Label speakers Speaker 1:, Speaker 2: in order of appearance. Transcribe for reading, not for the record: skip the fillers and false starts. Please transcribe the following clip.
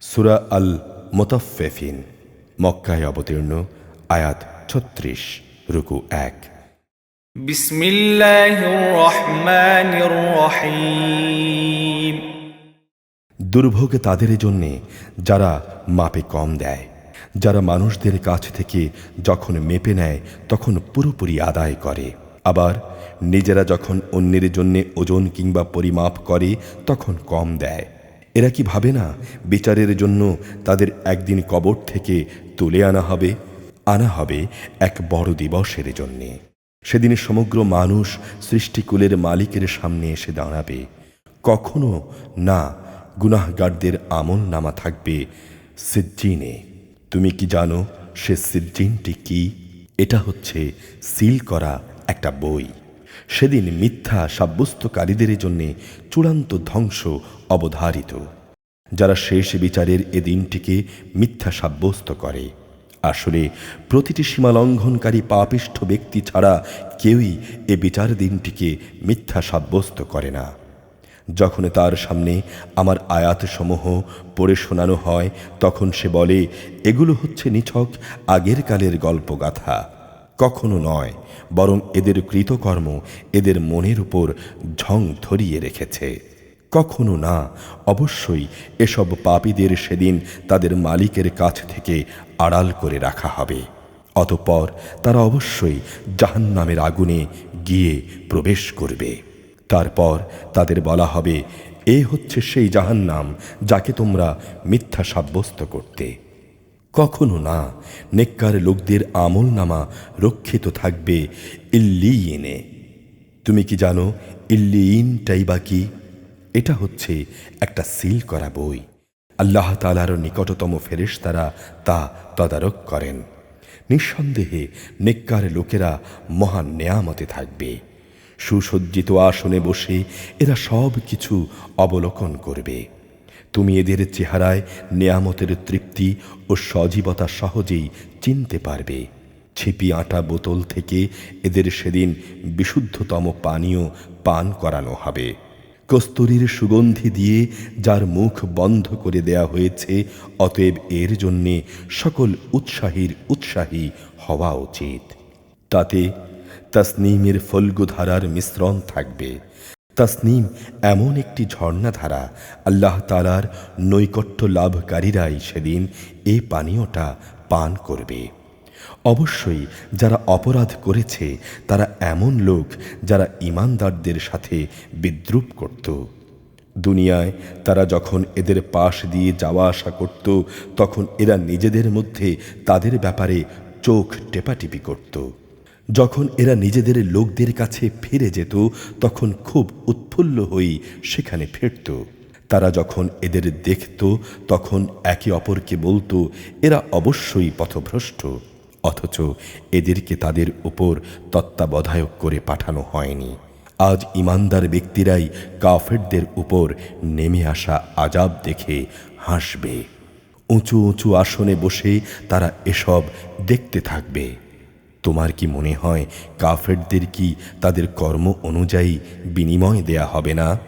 Speaker 1: সূরা আল মুতাফফিফিন, মক্কায় অবতীর্ণ, আয়াত ৩৬, রুকু ১।
Speaker 2: বিসমিল্লাহির রহমানির রহিম।
Speaker 1: দুর্ভোগ তাদের জন্যে যারা মাপে কম দেয়, যারা মানুষদের কাছ থেকে যখন মেপে নেয় তখন পুরোপুরি আদায় করে, আবার নিজেরা যখন অন্যের জন্যে ওজন কিংবা পরিমাপ করে তখন কম দেয়। এরা কি ভাবে না বিচারের জন্য তাদের একদিন কবর থেকে তুলে আনা হবে এক বড় দিবসের জন্যে। সেদিন সমগ্র মানুষ সৃষ্টিকুলের মালিকের সামনে এসে দাঁড়াবে। কখনো না গুনাহগারদের আমল নামা থাকবে সিজ্জিনে। তুমি কি জানো সে সিজ্জিনটি কি? এটা হচ্ছে সিল করা একটা বই। সেদিন মিথ্যা সাব্যস্তকারীদের জন্য চূড়ান্ত ধ্বংস অবধারিত। যারা শেষ বিচারের এ দিনটিকে মিথ্যা সাব্যস্ত করে, আসলে প্রতিটি সীমালঙ্ঘনকারী পাপিষ্ঠ ব্যক্তি ছাড়া কেউই এ বিচার দিনটিকে মিথ্যা সাব্যস্ত করে না। যখন তার সামনে আমার আয়াতসমূহ পড়ে শোনানো হয় তখন সে বলে, এগুলো হচ্ছে নিছক আগের কালের গল্পগাথা। কখনো নয়, বরং এদের কৃতকর্ম এদের মনের উপর ঝং ধরিয়ে রেখেছে। কখনো না, অবশ্যই এসব পাপীদের সেদিন তাদের মালিকের কাছ থেকে আড়াল করে রাখা হবে। অতঃপর তারা অবশ্যই জাহান্নামের আগুনে গিয়ে প্রবেশ করবে। তারপর তাদের বলা হবে, এ হচ্ছে সেই জাহান্নাম যাকে তোমরা মিথ্যা সাব্যস্ত করতে। কখনো না, নেককার লোকদের আমল নামা রক্ষিত থাকবে ইল্লিয়িনে। তুমি কি জানো ইল্লিয়িনটাই বা কি? এটা হচ্ছে একটা সিল করা বই। আল্লাহ তাআলার নিকটতম ফেরেশতারা তা তদারক করেন। নিঃসন্দেহে নেককার লোকেরা মহান নেয়ামতে থাকবে। সুসজ্জিত আসনে বসে এরা সব কিছু অবলোকন করবে। তুমি এদের চেহারায় নেয়ামতের তৃপ্তি ও সজীবতা সহজেই চিনতে পারবে। ছিপি আটা বোতল থেকে এদের সেদিন বিশুদ্ধতম পানীয় পান করানো হবে। কস্তুরীর সুগন্ধি দিয়ে যার মুখ বন্ধ করে দেয়া হয়েছে, অতএব এর জন্যে সকল উৎসাহী হওয়া উচিত। তাতে তাসনিমের ফল্গুধারার মিশ্রণ থাকবে। তাসনিম এমন একটি ঝর্ণাধারা, আল্লাহ তাআলার নৈকট্য লাভকারীরাই সেদিন এই পানীয়টা পান করবে। অবশ্যই যারা অপরাধ করেছে তারা এমন লোক যারা ঈমানদারদের সাথে বিদ্রূপ করত। দুনিয়ায় তারা যখন এদের পাশ দিয়ে যাওয়া আসা করত তখন এরা নিজেদের মধ্যে তাদের ব্যাপারে চোখ টেপাটিপি করত। যখন এরা নিজেদের লোকদের কাছে ফিরে যেত তখন খুব উৎফুল্ল হয়ে সেখানে ফিরত। তারা যখন এদের দেখত তখন একে অপরকে বলতো, এরা অবশ্যই পথভ্রষ্ট। অথচ এদেরকে তাদের উপর তত্ত্বাবধায়ক করে পাঠানো হয়নি। আজ ঈমানদার ব্যক্তিরাই কাফেরদের উপর নেমে আসা আযাব দেখে হাসবে। উঁচু উঁচু আসনে বসে তারা এসব দেখতে থাকবে। তোমার কি মনে হয় কাফেরদের কি তাদের কর্ম অনুযায়ী বিনিময় দেয়া হবে না?